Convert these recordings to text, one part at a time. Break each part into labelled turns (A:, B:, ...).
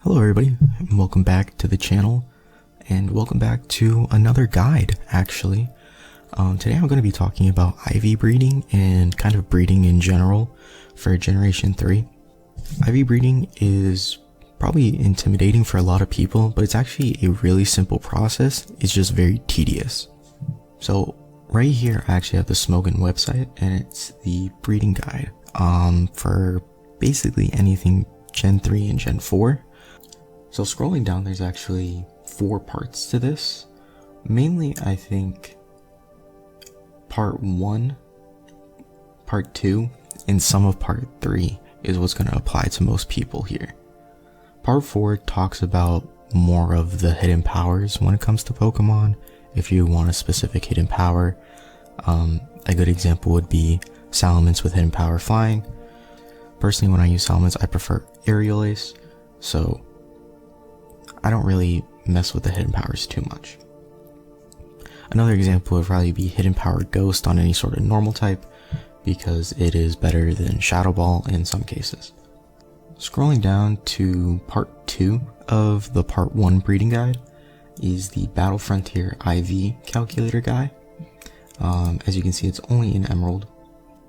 A: Hello everybody, and welcome back to the channel, and welcome back to another guide, actually. Today I'm going to be talking about IV breeding and kind of breeding in general for Generation 3. IV breeding is probably intimidating for a lot of people, but it's actually a really simple process. It's just very tedious. So right here I actually have the Smogon website, and it's the breeding guide for basically anything Gen 3 and Gen 4. So scrolling down, there's actually 4 parts to this. Mainly, I think part 1, part 2, and some of part 3 is what's going to apply to most people here. Part 4 talks about more of the hidden powers when it comes to Pokemon. If you want a specific hidden power, a good example would be Salamence with hidden power Flying. Personally, when I use Salamence, I prefer Aerial Ace, so I don't really mess with the hidden powers too much. Another example would probably be hidden power Ghost on any sort of normal type, because it is better than Shadow Ball in some cases. Scrolling down to part 2 of the part 1 breeding guide is the Battle Frontier IV calculator guide. As you can see, it's only in Emerald.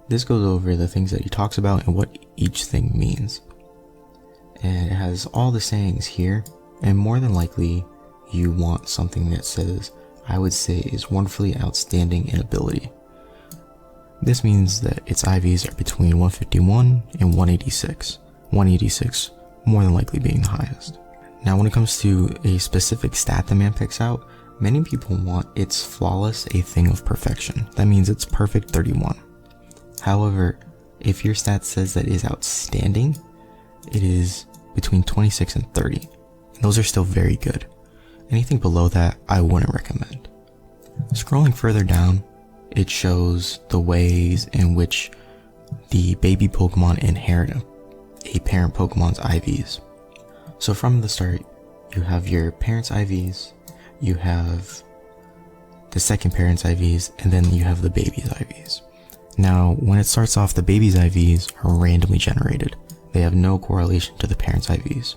A: This goes over the things that he talks about and what each thing means. And it has all the sayings here. And more than likely, you want something that says, I would say is wonderfully outstanding in ability. This means that its IVs are between 151 and 186. 186 more than likely being the highest. Now when it comes to a specific stat the man picks out, many people want its flawless a thing of perfection. That means it's perfect 31. However, if your stat says that is outstanding, it is between 26 and 30. Those are still very good. Anything below that, I wouldn't recommend. Scrolling further down, it shows the ways in which the baby Pokemon inherit a parent Pokemon's IVs. So from the start, you have your parent's IVs, you have the second parent's IVs, and then you have the baby's IVs. Now, when it starts off, the baby's IVs are randomly generated. They have no correlation to the parent's IVs.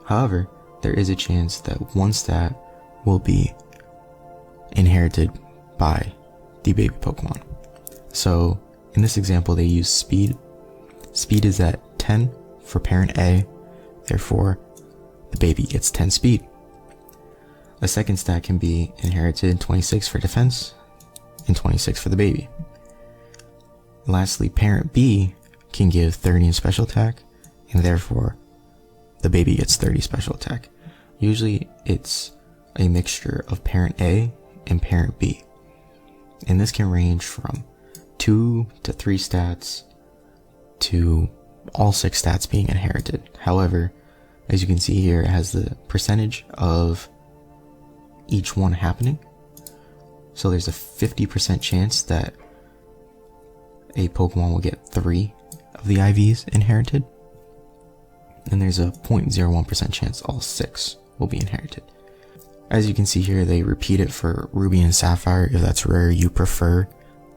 A: However, there is a chance that one stat will be inherited by the baby Pokemon. So in this example, they use speed. Speed is at 10 for parent A, therefore the baby gets 10 speed. A second stat can be inherited 26 for defense and 26 for the baby. Lastly, parent B can give 30 in special attack, and therefore the baby gets 30 special attack. Usually it's a mixture of parent A and parent B. And this can range from 2 to 3 stats to all 6 stats being inherited. However, as you can see here, it has the percentage of each one happening. So there's a 50% chance that a Pokemon will get 3 of the IVs inherited. And there's a 0.01% chance all 6 will be inherited. As you can see here, they repeat it for Ruby and Sapphire if that's rare you prefer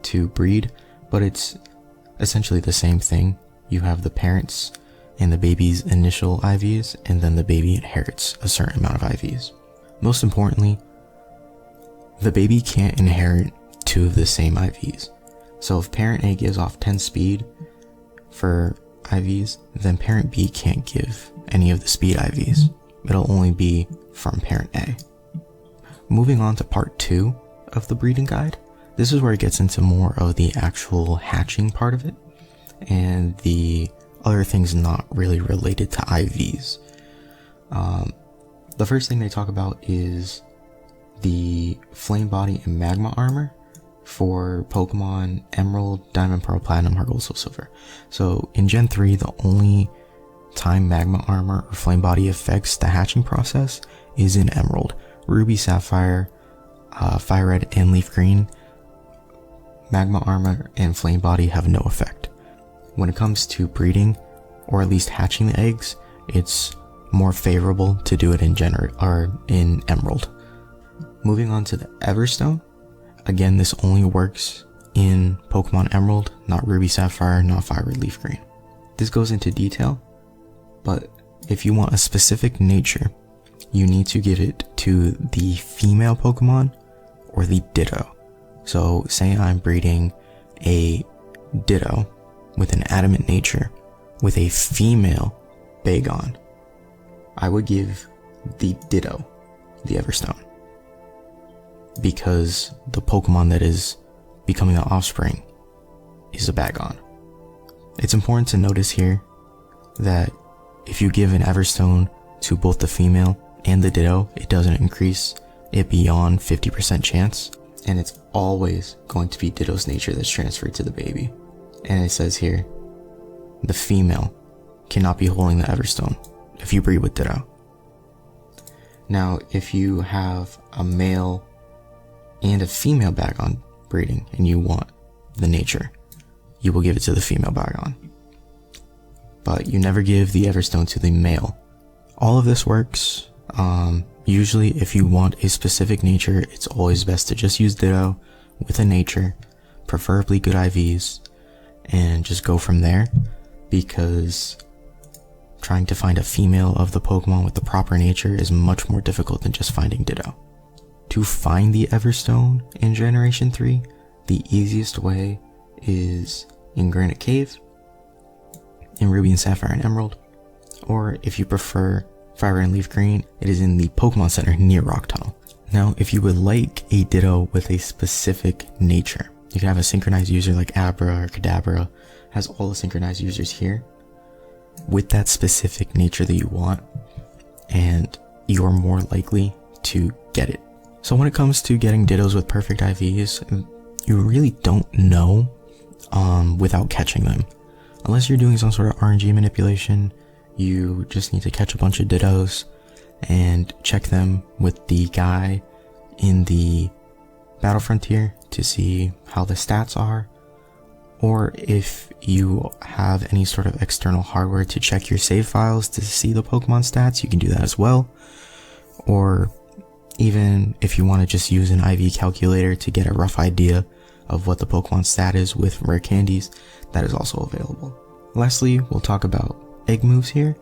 A: to breed, but it's essentially the same thing. You have the parents and the baby's initial IVs, and then the baby inherits a certain amount of IVs. Most importantly, the baby can't inherit 2 of the same IVs. So if parent A gives off 10 speed for IVs, then parent B can't give any of the speed IVs. It'll only be from parent A. Moving on to part 2 of the breeding guide, this is where it gets into more of the actual hatching part of it, and the other things not really related to IVs. The first thing they talk about is the Flame Body and Magma Armor for Pokemon Emerald, Diamond, Pearl, Platinum, Heart Gold, Soul Silver. So in Gen 3, the only time Magma Armor or Flame Body affects the hatching process is in Emerald. Ruby, Sapphire, Fire Red, and Leaf Green, Magma Armor and Flame Body have no effect. When it comes to breeding, or at least hatching the eggs, it's more favorable to do it in Emerald. Moving on to the Everstone. Again, this only works in Pokemon Emerald, not Ruby Sapphire, not Fire Red Leaf Green. This goes into detail, but if you want a specific nature, you need to give it to the female Pokemon or the Ditto. So say I'm breeding a Ditto with an adamant nature with a female Bagon. I would give the Ditto the Everstone, because the Pokemon that is becoming the offspring is a Bagon. It's important to notice here that if you give an Everstone to both the female and the Ditto, it doesn't increase it beyond 50% chance, and it's always going to be Ditto's nature that's transferred to the baby. And it says here, the female cannot be holding the Everstone if you breed with Ditto. Now, if you have a male and a female Bagon breeding and you want the nature, you will give it to the female Bagon. But you never give the Everstone to the male. All of this works. Usually if you want a specific nature, it's always best to just use Ditto with a nature, preferably good IVs, and just go from there, because trying to find a female of the Pokemon with the proper nature is much more difficult than just finding Ditto. To find the Everstone in Generation 3, the easiest way is in Granite Cave, in Ruby and Sapphire and Emerald, or if you prefer Fire and Leaf Green, it is in the Pokemon Center near Rock Tunnel. Now, if you would like a Ditto with a specific nature, you can have a synchronized user like Abra or Kadabra, has all the synchronized users here with that specific nature that you want, and you're more likely to get it. So when it comes to getting Dittos with perfect IVs, you really don't know without catching them. Unless you're doing some sort of RNG manipulation, you just need to catch a bunch of Dittos and check them with the guy in the Battle Frontier to see how the stats are. Or if you have any sort of external hardware to check your save files to see the Pokemon stats, you can do that as well. Or even if you want to just use an IV calculator to get a rough idea of what the Pokemon stat is with rare candies, that is also available. Lastly, we'll talk about egg moves here.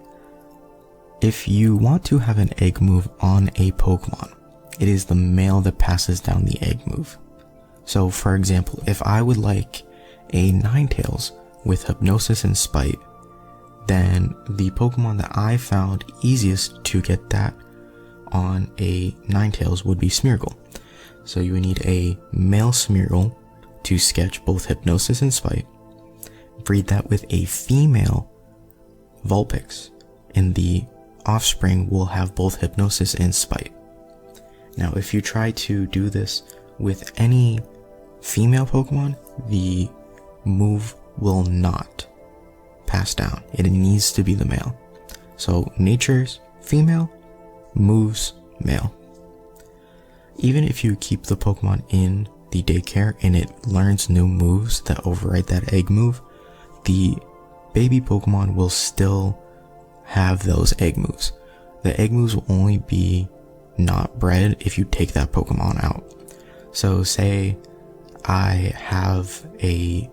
A: If you want to have an egg move on a Pokemon, it is the male that passes down the egg move. So for example, if I would like a Ninetales with Hypnosis and Spite, then the Pokemon that I found easiest to get that on a Ninetales would be Smeargle. So you would need a male Smeargle to sketch both Hypnosis and Spite, breed that with a female Vulpix, and the offspring will have both Hypnosis and Spite. Now if you try to do this with any female Pokemon, the move will not pass down. It needs to be the male. So nature's female, moves male. Even if you keep the Pokemon in the daycare and it learns new moves that override that egg move, the baby Pokemon will still have those egg moves. The egg moves will only be not bred if you take that Pokemon out. So say I have a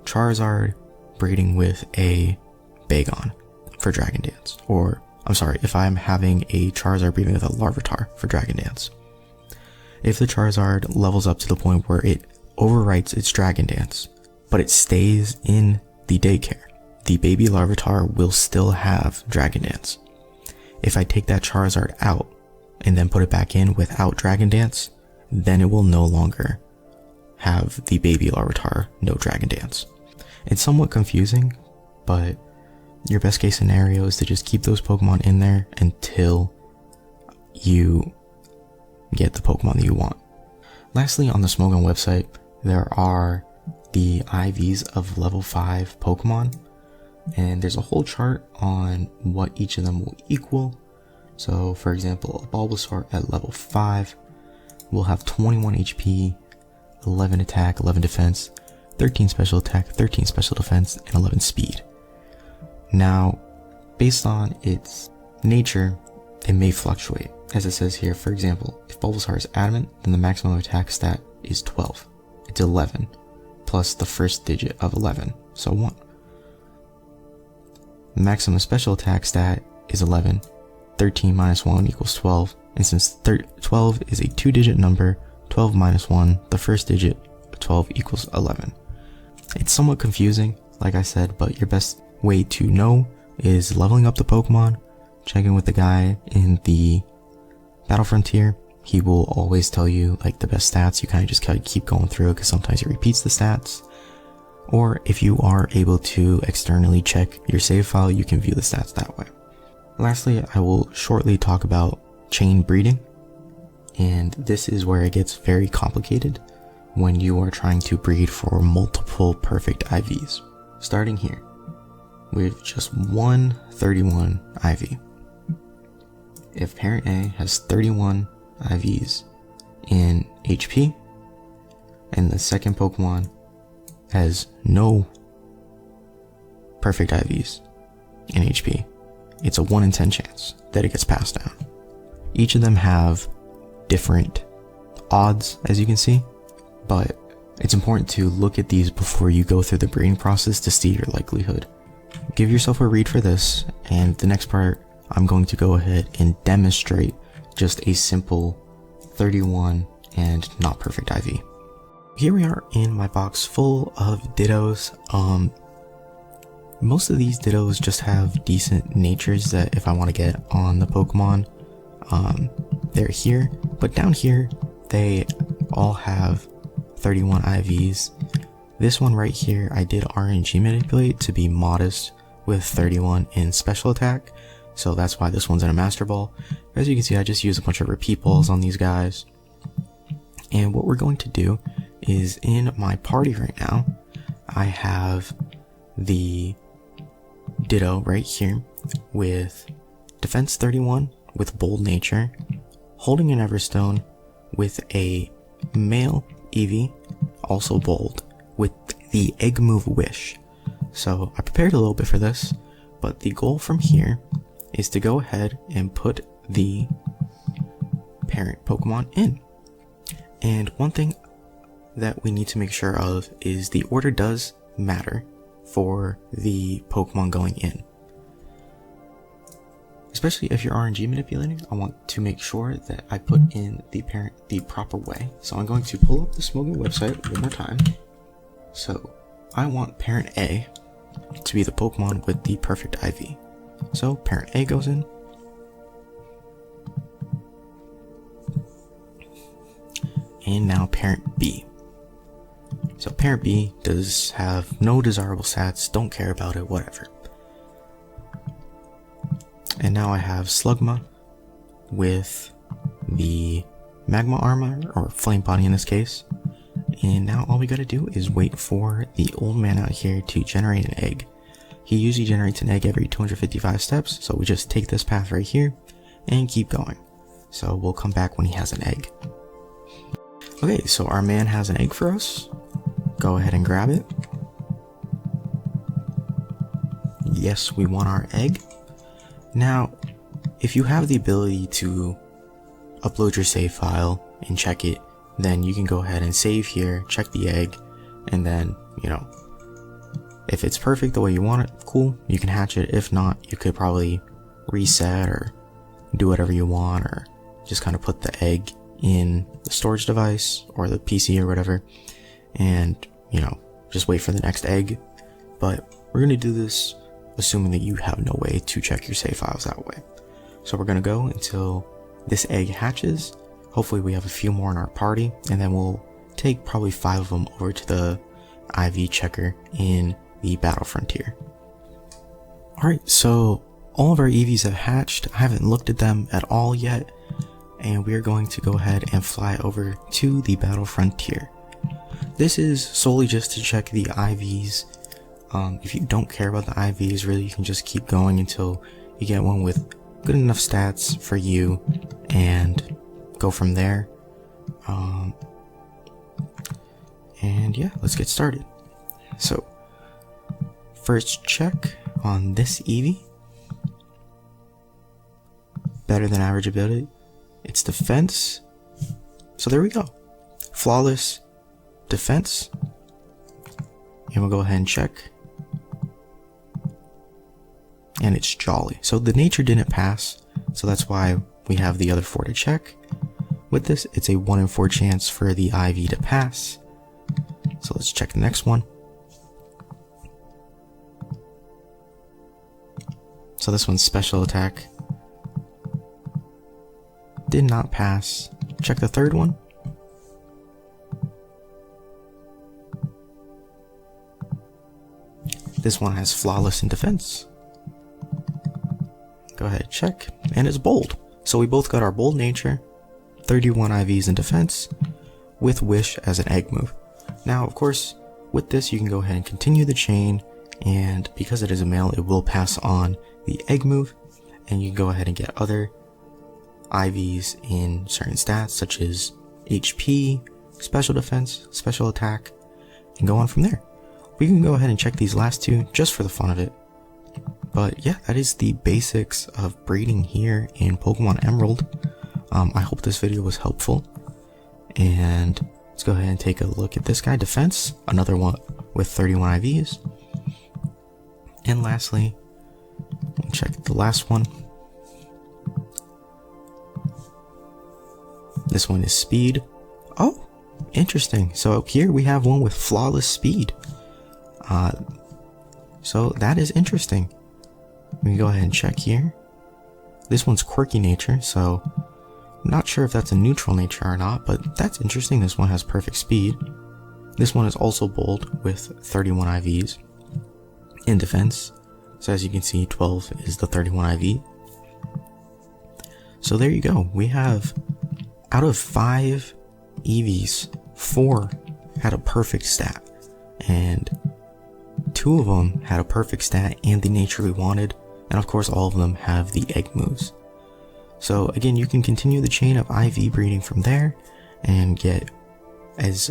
A: Charizard breeding with a Bagon for Dragon Dance, or I'm sorry, if I'm having a Charizard breeding with a Larvitar for Dragon Dance. If the Charizard levels up to the point where it overwrites its Dragon Dance, but it stays in the daycare, the baby Larvitar will still have Dragon Dance. If I take that Charizard out and then put it back in without Dragon Dance, then it will no longer have the baby Larvitar no Dragon Dance. It's somewhat confusing, but your best case scenario is to just keep those Pokemon in there until you get the Pokemon that you want. Lastly, on the Smogon website, there are the IVs of level 5 Pokemon, and there's a whole chart on what each of them will equal. So for example, a Bulbasaur at level 5 will have 21 HP, 11 attack, 11 defense, 13 special attack, 13 special defense, and 11 speed. Now, based on its nature, it may fluctuate. As it says here, for example, if Bulbasaur is adamant, then the maximum attack stat is 12. It's 11, plus the first digit of 11, so 1. The maximum special attack stat is 11. 13 minus 1 equals 12. And since 12 is a 2-digit number, 12 minus 1, the first digit, 12 equals 11. It's somewhat confusing, like I said, but your best way to know is leveling up the Pokemon, checking with the guy in the Battle Frontier. He will always tell you like the best stats. You kind of just keep going through it because sometimes he repeats the stats. Or if you are able to externally check your save file, you can view the stats that way. Lastly, I will shortly talk about chain breeding. And this is where it gets very complicated when you are trying to breed for multiple perfect IVs. Starting here with just one 31 IV. If parent A has 31 IVs in HP and the second Pokemon has no perfect IVs in HP, it's a 1 in 10 chance that it gets passed down. Each of them have different odds, as you can see, but it's important to look at these before you go through the breeding process to see your likelihood. Give yourself a read for this, and the next part I'm going to go ahead and demonstrate just a simple 31 and not perfect IV. Here we are in my box full of Dittos. Most of these Dittos just have decent natures that if I want to get on the Pokemon, they're here. But down here, they all have 31 IVs. This one right here, I did RNG manipulate to be modest with 31 in special attack. So that's why this one's in a Master Ball. As you can see, I just use a bunch of repeat balls on these guys. And what we're going to do is in my party right now, I have the Ditto right here with defense 31 with bold nature, holding an Everstone with a male Eevee, also bold, with the egg move Wish. So I prepared a little bit for this, but the goal from here is to go ahead and put the parent Pokemon in. And one thing that we need to make sure of is the order does matter for the Pokemon going in. Especially if you're RNG manipulating, I want to make sure that I put in the parent the proper way. So I'm going to pull up the Smogon website one more time. So I want parent A to be the Pokemon with the perfect IV. So parent A goes in. And now parent B. So parent B does have no desirable stats, don't care about it, whatever. And now I have Slugma with the Magma Armor, or Flame Body in this case. And now all we gotta do is wait for the old man out here to generate an egg. He usually generates an egg every 255 steps, so we just take this path right here and keep going. So we'll come back when he has an egg. Okay, so our man has an egg for us. Go ahead and grab it. Yes, we want our egg. Now, if you have the ability to upload your save file and check it, then you can go ahead and save here, check the egg, and then, you know, if it's perfect the way you want it, cool, you can hatch it. If not, you could probably reset or do whatever you want, or just kind of put the egg in the storage device or the PC or whatever, and, you know, just wait for the next egg. But we're going to do this assuming that you have no way to check your save files that way. So we're going to go until this egg hatches. Hopefully we have a few more in our party, and then we'll take probably 5 of them over to the IV checker in the Battle Frontier. Alright, so all of our EVs have hatched. I haven't looked at them at all yet, and we are going to go ahead and fly over to the Battle Frontier. This is solely just to check the IVs. If you don't care about the IVs, really, you can just keep going until you get one with good enough stats for you and go from there. And yeah, let's get started. So, first check on this Eevee. Better than average ability. It's defense. So there we go. Flawless defense. And we'll go ahead and check. and it's jolly. So the nature didn't pass, so that's why we have the other 4 to check. With this, it's a 1 in 4 chance for the IV to pass. So let's check the next one. So this one's special attack. Did not pass. Check the third one. This one has flawless in defense. Go ahead, check, and it's bold. So we both got our bold nature, 31 IVs in defense, with wish as an egg move. Now, of course, with this you can go ahead and continue the chain, and because it is a male, it will pass on the egg move, and you can go ahead and get other IVs in certain stats such as HP, special defense, special attack, and go on from there. We can go ahead and check these last 2 just for the fun of it. But yeah, that is the basics of breeding here in Pokemon Emerald. I hope this video was helpful, and let's go ahead and take a look at this guy, defense, another one with 31 IVs. And lastly, check the last one. This one is speed. Oh, interesting. So here we have one with flawless speed. So that is interesting. We can go ahead and check here. This one's quirky nature, so I'm not sure if that's a neutral nature or not, but that's interesting. This one has perfect speed. This one is also bold with 31 IVs in defense. So as you can see, 12 is the 31 IV. So there you go. We have, out of 5 EVs, 4 had a perfect stat, and 2 of them had a perfect stat and the nature we wanted, and of course all of them have the egg moves. So again, you can continue the chain of IV breeding from there and get as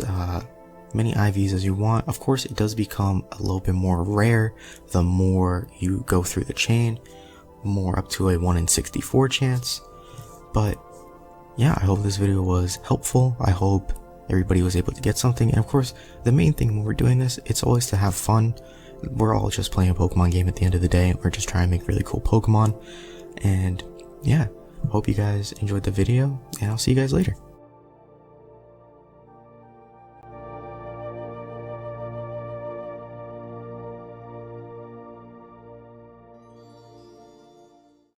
A: many IVs as you want. Of course, it does become a little bit more rare the more you go through the chain, more up to a 1 in 64 chance. But yeah, I hope this video was helpful. I hope everybody was able to get something. And of course, the main thing when we're doing this, it's always to have fun. We're all just playing a Pokemon game at the end of the day. We're just trying to make really cool Pokemon. And yeah, hope you guys enjoyed the video, and I'll see you guys later.